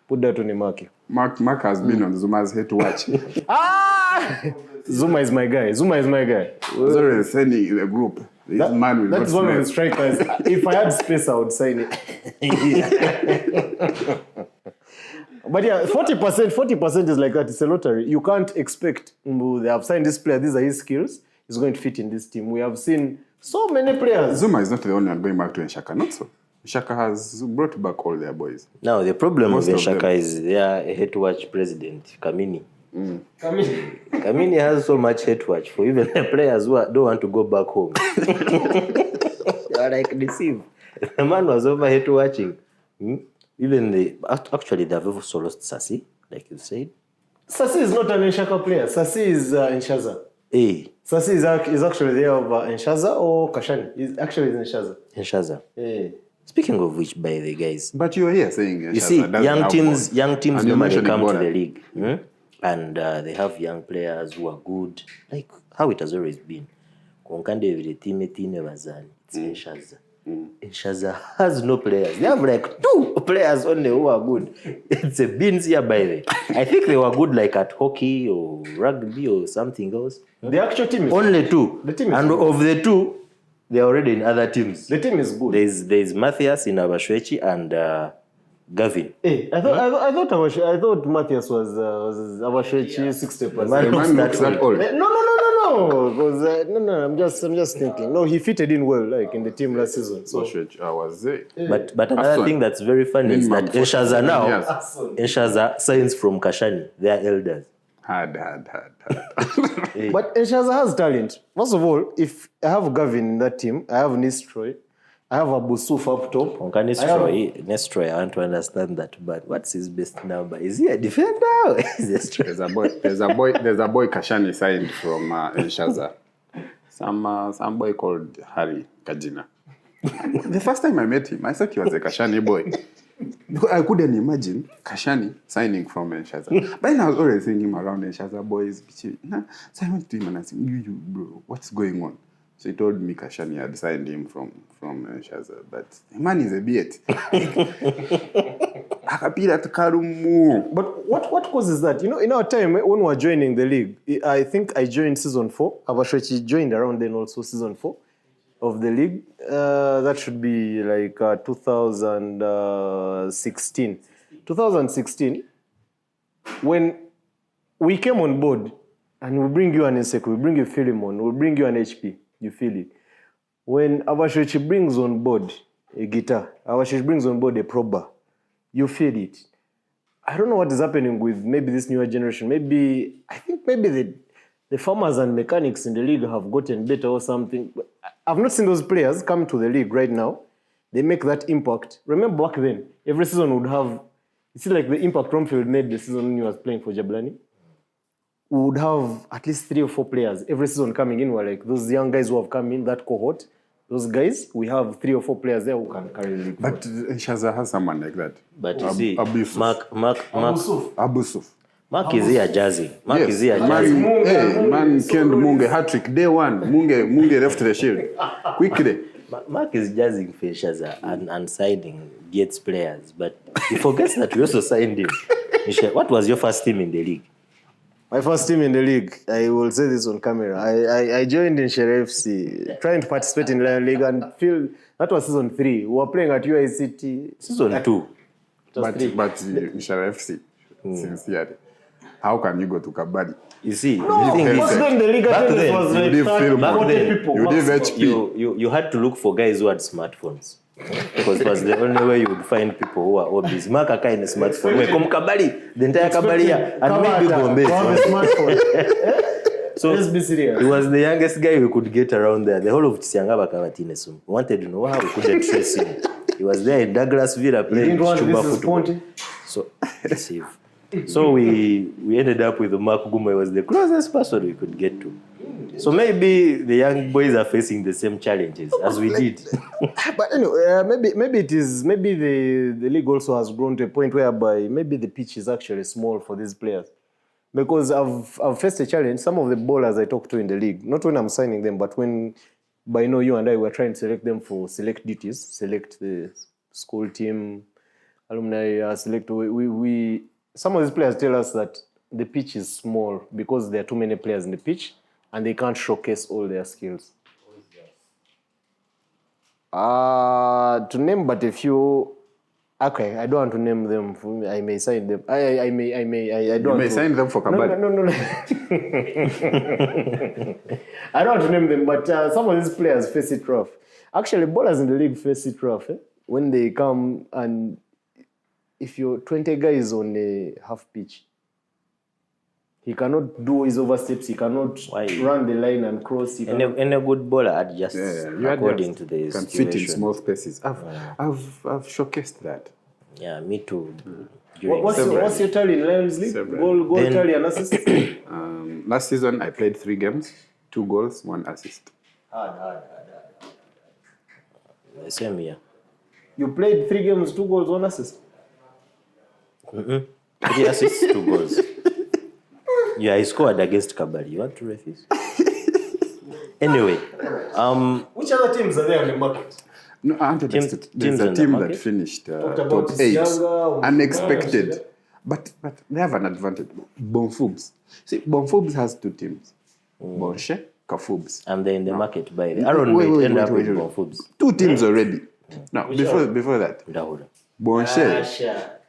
Put that on the market. Mark has been on Zuma's head to watch. Zuma is my guy. Zuma is my guy. He's already sending in a group. This man will That's not one of the smell. strikers. If I had space, I would sign it. But yeah, 40% is like that. It's a lottery. You can't expect they have signed this player. These are his skills. He's going to fit in this team. We have seen so many players. Zuma is not the only one going back to Nshaka, not so. Nshaka has brought back all their boys. Now, the problem Most with of Shaka them. is their hate watch president, Kamini. Come in. Kamini has so much hate watch for even the players who don't want to go back home. They are like deceived. The man was over hate watching. Even actually, they have also lost Sassi, like you said. Sassi is not an Nshaka player. Sassi is Nshaza. Hey, Sassi is actually there of Nshaza or Kashani. He's actually in Nshaza. Shaza. Yeah. Speaking of which, by the guys, But you're here saying you see, young teams And you're normally mentioning come to Bona. the league, and they have young players who are good, like how it has always been. Konkande every team bazani. It's Nshaza. Nshaza has no players. They have like 2 players only who are good. It's a beans here by the way. I think they were good like at hockey or rugby or something else. The actual team is Only 2. The team is and good. of the 2, they are already in other teams. The team is good. There's Matthias in Abashwechi and Gavin. Hey, I thought Matthias was Avashechi 60%. Man The looks man that looks that old. old. No. Because no. I'm just thinking. No, he fitted in well, like in the team last season. So I was there. But another Aswan. thing that's very funny is that Minimum Nshaza now, Yes. Nshaza signs from Kashani. They are elders. Hard. But Nshaza has talent. First of all, if I have Gavin in that team, I have Nistroy, I have Abusuf up top. Onka Nestroy, I want to understand that. But what's his best number? Is he a defender? Or is he a striker? There's a boy Kashani signed from Nshaza. Some boy called Harry Kajina. The first time I met him, I thought he was a Kashani boy. Because I couldn't imagine Kashani signing from Nshaza. But then I was already seeing him around Nshaza boys. So I went to him and I said, you bro, what's going on? So he told me Kashani had signed him from Nshaza. But the man is a bit. Akapira tukarumu. But what causes that? You know, in our time when we were joining the league, I think I joined season 4. Avashechi joined around then also season 4 of the league. That should be like 2016. 2016, when we came on board and we bring you an Insec, we bring you Philemon, we bring you an HP, you feel it. When Avashechi brings on board a guitar, Avashechi brings on board a prober, you feel it. I don't know what is happening with maybe this newer generation. I think maybe the farmers and mechanics in the league have gotten better or something. But I've not seen those players come to the league right now. They make that impact. Remember back then, every season would have, you see like the impact Romfield made the season when he was playing for Jablani. We would have at least 3 or 4 players every season coming in were like those young guys who have come in, that cohort, those guys, we have 3 or 4 players there who can carry the league. But Shaza has someone like that. But you see, Abu Yusuf. Abu Yusuf. Mark is here jazzing. Mark is here man, jazzing. man killed Munge hat-trick. Day one, Munge left the shield. Quickly. Mark is jazzing for Shaza and signing Gates players. But he forgets that we also signed him. Michelle, what was your first team in the league? My first team in the league, I will say this on camera. I joined in Shere FC, trying to participate in Lion League and feel that was season 3. We were playing at UICT. Season 2. But Shere FC, sincerely, how can you go to Kabadi? You see, Back then the league attendance was like 40 people. You had to look for guys who had smartphones. Because it was the only way you would find people who are all busy. Mark Aka in a smartphone. We come Kabali, the entire Kabali here, and maybe Gombe. So let's be serious. He was the youngest guy we could get around there. The whole of Tisianga Bakawatinesum. We wanted to know how we couldn't trace him. He was there in Douglas Villa playing Chuba football. So, receive. So we ended up with Mark Guma. He was the closest person we could get to. So maybe the young boys are facing the same challenges as we did. But anyway, maybe the league also has grown to a point whereby maybe the pitch is actually small for these players. Because I've faced a challenge. Some of the ballers I talk to in the league, not when I'm signing them, but when you and I were trying to select them for select duties, select the school team, alumni, select. Some of these players tell us that the pitch is small because there are too many players in the pitch and they can't showcase all their skills. To name but a few. Okay, I don't want to name them. I may sign them. I don't. You may sign them for Kabadi. No. I don't want to name them, but some of these players face it rough. Actually, ballers in the league face it rough when they come and. If you're 20 guys on a half pitch, he cannot do his oversteps. He cannot run the line and cross. And a good bowler adjusts according to the can situation. fit in small spaces. I've showcased that. Yeah, me too. What's your tally in Lions League? Goal tally and assist? Last season, I played 3 games, 2 goals, 1 assist. Hard. The same year. You played 3 games, 2 goals, 1 assist? 3 assists, 2 goals. Yeah, I scored against Kabali. You want to refuse? Anyway, which other teams are there on the market? No, there's a team that finished top 8, unexpected. But they have an advantage. Bonfubs. See, Bonfubs has 2 teams. Bonshe, Kafubs. And they're in the market by the Aaron may end up with Bonfubs. 2 teams already. Now, before that,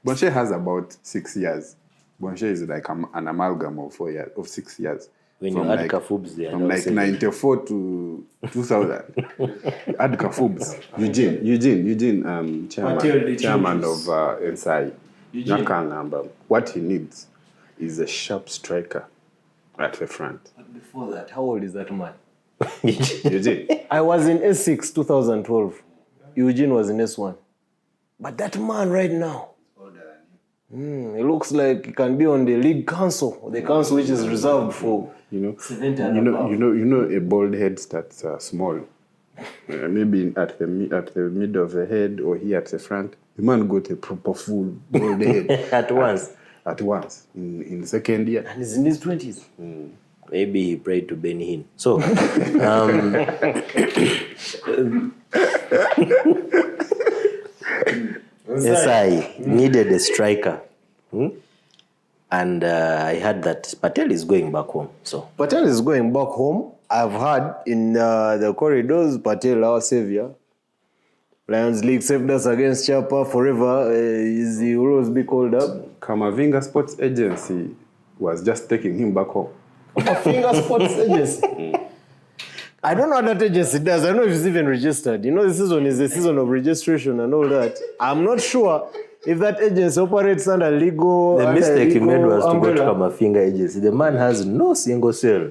Bonshe has about 6 years. Bonshe is like an amalgam of 6 years. When you add Kafubs there. From like 94 to 2000. Add Kafubs. Eugene, chairman of NSI. What he needs is a sharp striker at the front. But before that, how old is that man? Eugene. I was in S6 2012. Eugene was in S1. But that man right now, it looks like he can be on the league council, the council which is reserved for a bald head starts small, maybe at the middle of the head or here at the front. The man got a proper full bald head at once in the second year, and he's in his 20s. Maybe he prayed to Ben Hinn. So, SI needed a striker. And I heard that Patel is going back home. So Patel is going back home. I've heard in the corridors, Patel, our savior. Lions League saved us against Chapa forever. He will always be called up. Kamavinga Sports Agency was just taking him back home. Kamavinga Sports Agency? I don't know what that agency does. I don't know if it's even registered. The season is the season of registration and all that. I'm not sure if that agency operates under legal. The mistake he made was to go to Kamavinga agency. The man has no single sale.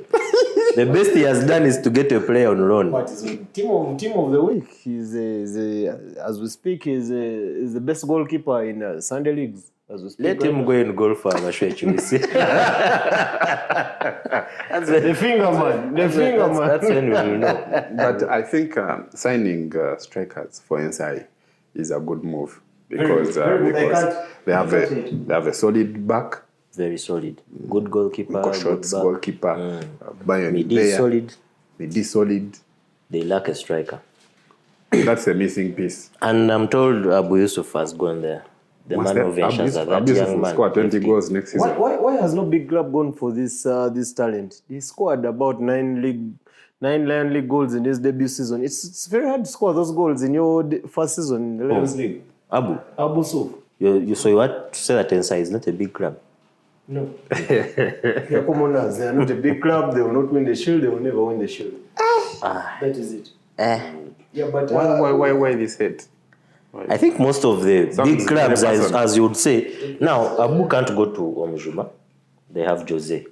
The best he has done is to get a player on loan. But he's team of the week. He's as we speak, he's the best goalkeeper in Sunday leagues. as we speak. Let him go and golf for Abashwechi. We see. The finger man. That's when we will know. But I think signing strikers for NSI is a good move because they have a solid back. Very solid. Good goalkeeper. Good shots, goalkeeper. Midi solid. Midi solid. They lack a striker. That's a missing piece. And I'm told Abu Yusuf has gone there. The man of ventures, that young man. Score 20 goals next season. Why has no big club gone for this talent? He scored about 9 Lion League goals in his debut season. It's very hard to score those goals in your first season in the Lions League. Abu Yusuf. So you want to say that NSI is not a big club? No. They're commoners. They are not a big club. They will not win the Shield. They will never win the Shield. That is it. Yeah, but why this hate? I think most of the big clubs, as you would say, now Abu can't go to Omujuma. They have Jose,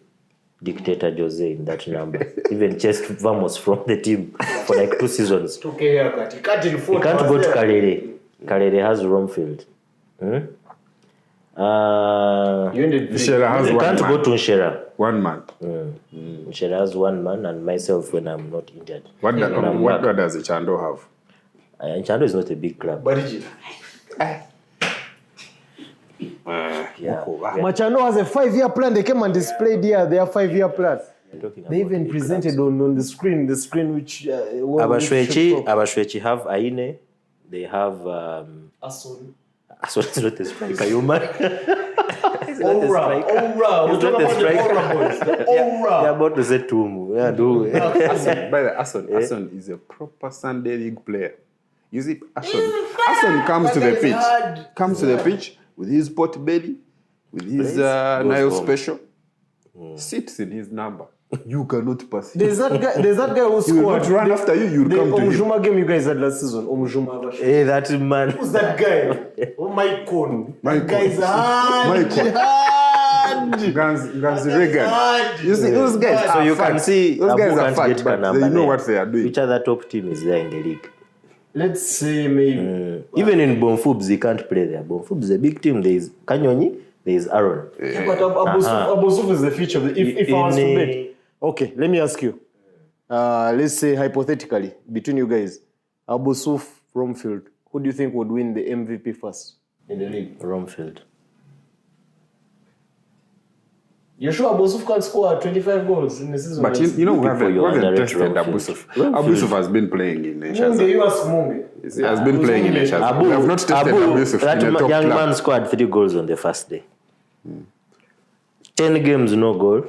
dictator Jose in that number. Even chased Vamos from the team for like 2 seasons. He can't go to Kalere. Kalere has Romfield. Nshera can't go to Nshera. 1 man. Nshera has 1 man, and myself when I'm not injured. What does Chando have? Chando is not a big club. Machano has a 5-year plan. They came and displayed here their 5-year plan. They even presented on the screen which Abashwechi have Aine. They have Ason is not a striker, you man. He's not a striker. They're about to say Tumu. By the Ason is a proper Sunday league player. You see, Ason comes to the pitch with his pot belly, with his Nile special, sits in his number. You cannot pass him. There's that guy who scored. He will not run after you. You'll come to him. Omujuma game you guys had last season. Omujuma. Hey, that man. Who's that guy? Oh, Maicon. Maicon. Guy's hard. Guns Reagan. You see, those guys so you can see those guys are fat, but they know what they are doing. Which other top team is there in the league? Let's say maybe. Even in Bonfubs, he can't play there. Bonfubs is a big team. There is Kanyonyi, there is Aaron. Yeah, but Abusuf is the future. If I was to bet. Okay, let me ask you. Let's say hypothetically, between you guys, Abusuf, Romfield, who do you think would win the MVP first in the league? Romfield. You're sure Abusuf can score 25 goals in the season? But you know, we haven't tested Abusuf. Abusuf has been playing in Shaza. He has been playing in Shaza. We have not tested Abusuf that in a top young club. man scored 3 goals on the first day. 10 games, no goal.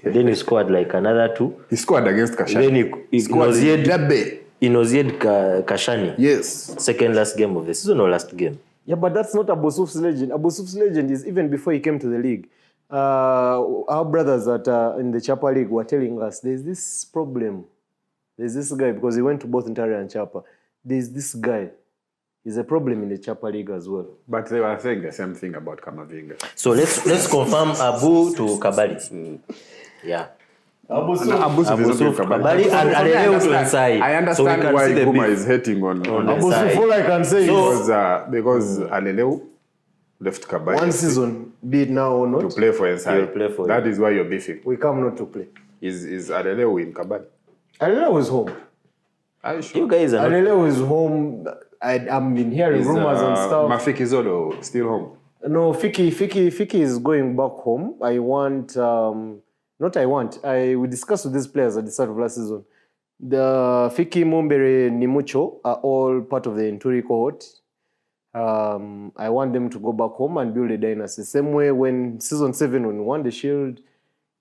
Then he scored like another 2. He scored against Kashani. Then he scored in Ozied Kashani. Yes. Second last game of the season or last game. Yeah, but that's not Abusuf's legend. Abusuf's legend is even before he came to the league. Our brothers in the Chapa League were telling us there's this problem. There's this guy, because he went to both Ontario and Chapa. There's this guy. He's a problem in the Chapa League as well. But they were saying the same thing about Kamavinga. So let's confirm Abu to Kabali. Yeah. Abusuf is not Kabali and Aleleu to Nsai. I understand so why Guma is hating on Abusuf. All I can say is because Aleleu left Kabali 1 season, be it now or not, to play for Nsai. Play for that is why you're beefing. we come not to play. Is Aleleu in Kabali? Aleleu is home. Are you sure? You guys are not. Aleleu is home. I've been hearing rumors and stuff. Mafiki Zolo still home? No, Fiki is going back home. We discussed with these players at the start of last season. The Fiki, Mumbere, Nimucho are all part of the Inturi cohort. I want them to go back home and build a dynasty. Same way when season 7, when we won the Shield,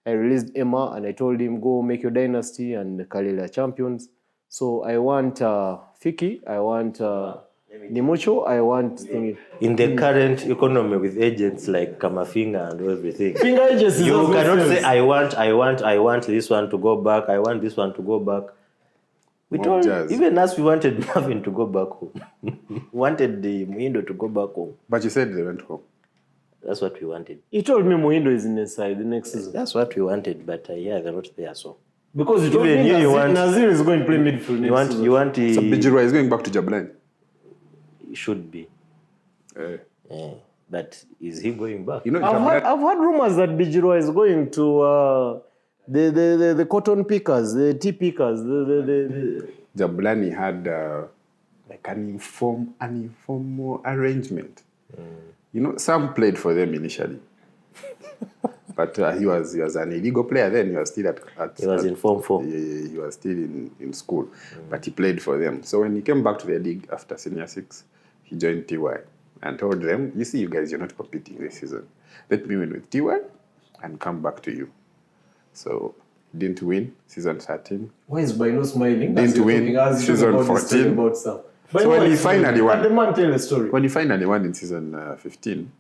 I released Emma and I told him, go make your dynasty and Kalila champions. So I want Fiki, I want Nimucho, I want thingy. In the current economy with agents like Kamafinga and everything, Finger agents you cannot say I want this one to go back, I want this one to go back. We told even us we wanted Marvin to go back home. Wanted the Muindo to go back home. But you said they went home. That's what we wanted. He told me Muindo is in the side the next season. That's what we wanted, but they're not there. So because you told me Nazir is going to play midfield next season. You want so Bijirwa is going back to Jablan. It should be. But is he going back? You know, I've heard rumors that Bijirwa is going to the cotton pickers, the tea pickers. Jabulani had like an informal arrangement. You know, some played for them initially. But he was an illegal player then. He was still He was in Form 4. Yeah, he was still in school. But he played for them. So when he came back to the league after Senior 6, he joined TY and told them, you see, you guys, you're not competing this season. Let me win with TY and come back to you. So didn't win season 13. Why is Bino smiling? Didn't win season 14. So when he finally won. The man tell the story. When he finally won in season 15,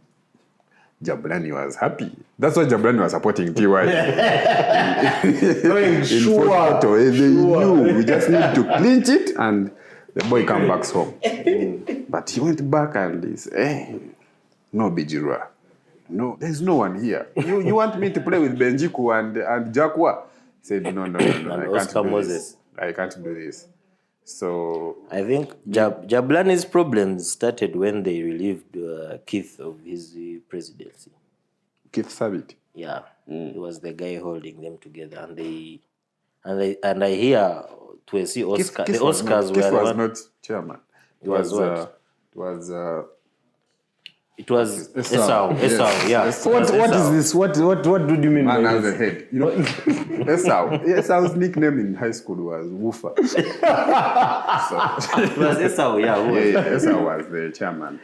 Jabulani was happy. That's why Jabulani was supporting TY. in FortPortal. They knew we just need to clinch it and the boy come back home. But he went back and he said, no Bijirwa. No, there's no one here. You want me to play with Benjiku and Jakwa? He said, no, I can't do this. I can't do this. So I think Jabulani's problems started when they relieved Keith of his presidency. Keith Savit. Yeah, he was the guy holding them together, and I hear to see Oscar. Keith the Oscars Keith were was not chairman. It was It was Esau. Yeah. What is this? What do you mean Man by has this? a head. You know, Esau's nickname in high school was Woofer. It was Esau. Yeah. Esau was the chairman.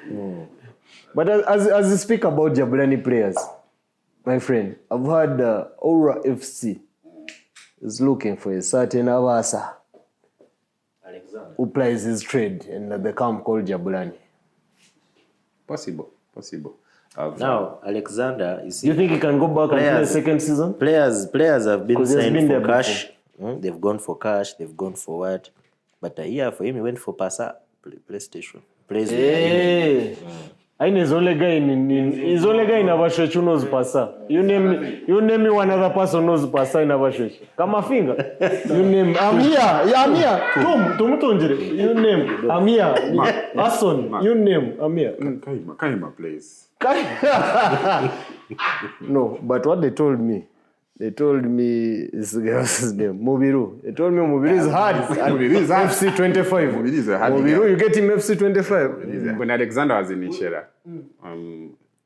But as you speak about Jabulani players, my friend, I've heard Aura FC is looking for a certain Avasa who plays his trade in the camp called Jabulani. Possible. Now, Alexander, you see, Do you think he can go back and play the second season? players have been 'Cause he has signed been for there cash. They've gone for cash. They've gone for what? But a year for him, he went for PlayStation. Plays with Hey. And he's only guy he's only guy in Avashech who knows Pasa. You name me one other person who knows Pasa in Avashech. Kama finger. You name I'm here. Tumutonjire. You name I'm here. Ason. You name I'm here. Kaima plays. No, but what they told me this guy's name, Mubiru. They told me Mubiru is hard. Mubiru is hard. FC 25. Mubiru is a hard Mubiru, guy. you get him FC 25. When Alexander was in Ishera,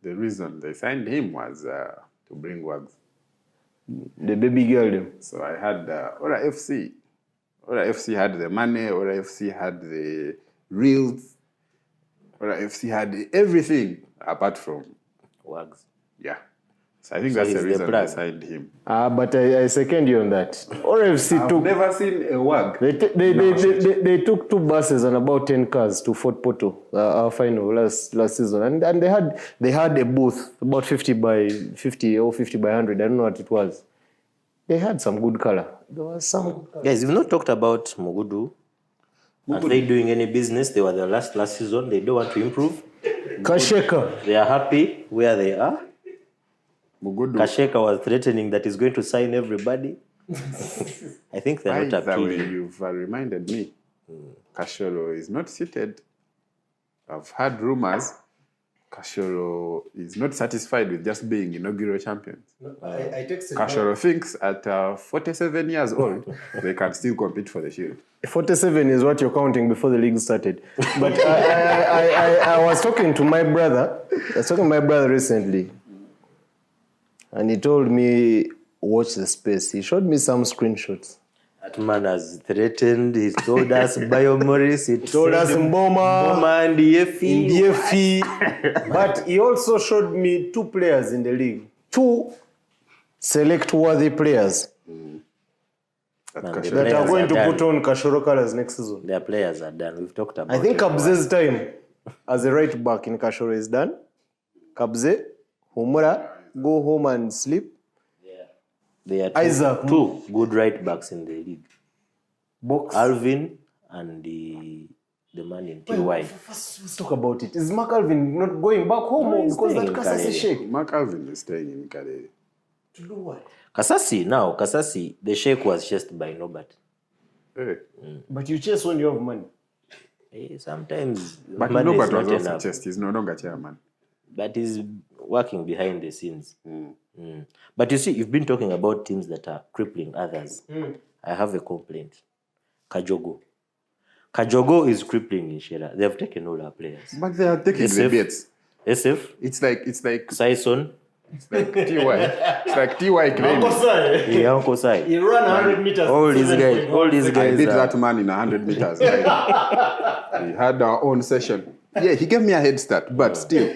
the reason they signed him was to bring Wags. The baby girl them. So I had Ora FC. Ora FC had the money. Ora FC had the reels. Ora FC had everything apart from Wags. yeah. So I think that's the he's the reason they plug. signed him. But I second you on that. RFC I've took never seen a Wag. they took 2 buses and about 10 cars to FortPortal, our final last season, and they had a booth about 50 by 50 or 50 by 100. I don't know what it was. They had some good color. There was some. Guys, we've not talked about Mugudu. Are they doing any business? They were the last season. They don't want to improve. Kasheka. They are happy where they are. Mugudu. Kasheka was threatening that he's going to sign everybody. I think they're not By the way, appealing. you've reminded me. Kashoro is not seated. I've heard rumors. Kashoro is not satisfied with just being inaugural champions. I texted Kashoro thinks at 47 years old, they can still compete for the shield. 47 is what you're counting before the league started. But I was talking to my brother. Recently. And he told me, watch the space. He showed me some screenshots. That man has threatened. He told us Bayo Morris. He Told us Mboma and Yefi. But he also showed me 2 players in the league. 2 select-worthy players At Man, Kashoro. the that are players going are to done. put on Kashoro colors next season. Their players are done. We've talked about I think it. Kabze's time as a right back in Kashoro is done. Kabze, Humura, go home and sleep. There are Isaac. 2 good right backs in the league. Box. Alvin and the man in TY. Let's talk about it. Is Mark Alvin not going back home No, he's because staying that in Kasasi Kalele. shake? Mark Alvin is staying in Kalele. To do what? Kasasi, the sheikh was chased by nobody. Hey. But you chase when you have money. Sometimes But money is nobody was not also enough. chest. He's no longer chairman. but he's working behind the scenes. But you see, you've been talking about teams that are crippling others. I have a complaint. Kajogo is crippling in Shera. They have taken all our players. But they are taking the bets. SF. It's like Sison. It's like TY. It's like TY claim. Yeah, Uncle Sai. He ran 100 meters. All these guys. I beat that man in 100 meters. Like, we had our own session. Yeah, he gave me a head start, but still,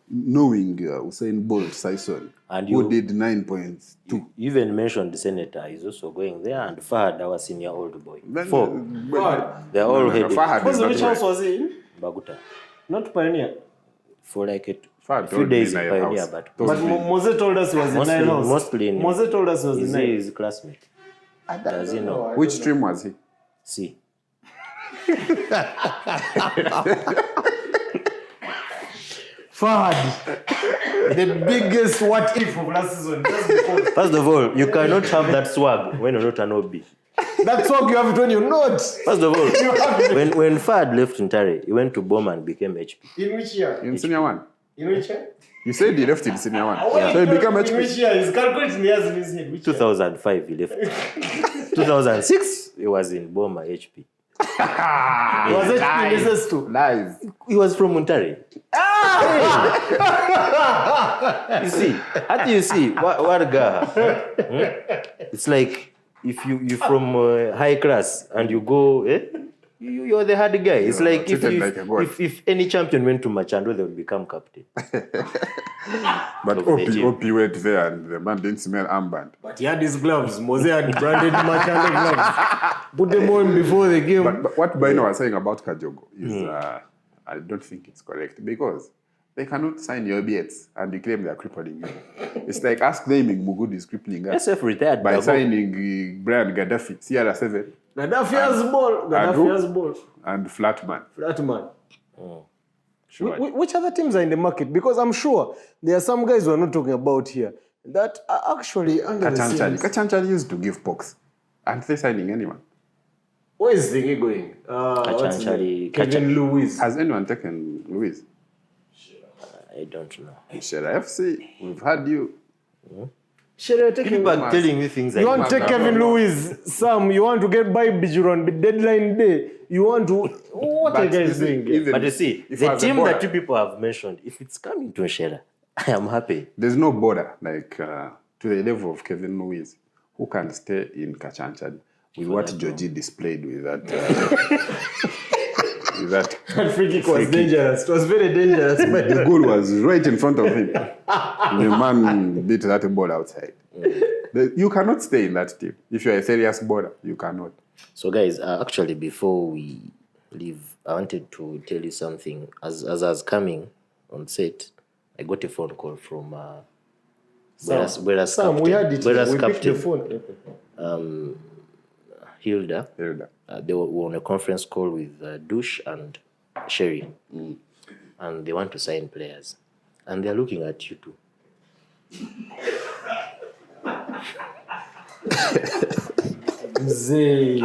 knowing Usain Bolt, Sison, And who you- did 9.2. You even mentioned the senator is also going there, and Fahad, our senior old boy. Then- 4. They're all headed. Fahad is not Which house going. was he in? Baguta. Not Pioneer. For like a Fahad few told me days in in a Pioneer, house. but Told But me. Mose told us he was in Nine House. mostly in Mose told us he was in is Nine. he his classmate. Does he know? Which stream was he? See. Fahad. The biggest what if of last season. Just because. First of all, you cannot have that swag when you're not an OB. That's what you have it when you're not. First of all, when Fahad left Ntare, he went to Boma and became HP. In which year? In senior one. In which year? You said he left in senior one. Wait, So he became in which HP. year? He's calculating years in his head. Which year? 2005, he left. 2006, he was in Boma HP. He was HP in SS2. Lies. He was from Ntare. You see, how do you see? What guy? It's like if you're from high class and you go, you're the hard guy. It's like treated like a god. if any champion went to Machando, they would become captain. But Of the team. OP went there and the man didn't smell armband. But he had his gloves. Mose had branded Machando gloves. Put them on before the game. But what Baino was saying about Kajogo is, I don't think it's correct because they cannot sign your bets and you claim they are crippling you. It's like us claiming Mugud is crippling us SF retired by Gabon. signing Brian Gaddafi, CR7, Gaddafi has ball. Gaddafi has ball. and Flatman. Flat man. Sure. Which other teams are in the market? Because I'm sure there are some guys we're not talking about here that are actually under the Kachanchali. scenes. Kachanchali used to give pox. Aren't they signing anyone? Where is Thingy going? What's his name? Kachanchali. Kevin Lewis. Has anyone taken Luis? I don't know. Shera FC, we've had you. Shere, taking People are telling me things You want like to take Kevin Lewis, Sam, you want to get by Bijur on the deadline day. You want to... What are you guys doing? here? But you see, if the as a team border, that you people have mentioned, if it's coming to Shera, I am happy. there's no border like to the level of Kevin Lewis, who can stay in Kachanchali with what Georgie displayed with that. With that. That free kick was dangerous. It was very dangerous. The goal was right in front of him. The man beat that ball outside. You cannot stay in that team. If you're a serious bowler, you cannot. So, guys, actually, before we leave, I wanted to tell you something. As I was coming on set, I got a phone call from Whereas Sam, we had it. Whereas We picked the captain phone. Hilda. Hilda. They were on a conference call with Dush and Sherry, and they want to sign players, and they're looking at you too. Mzee.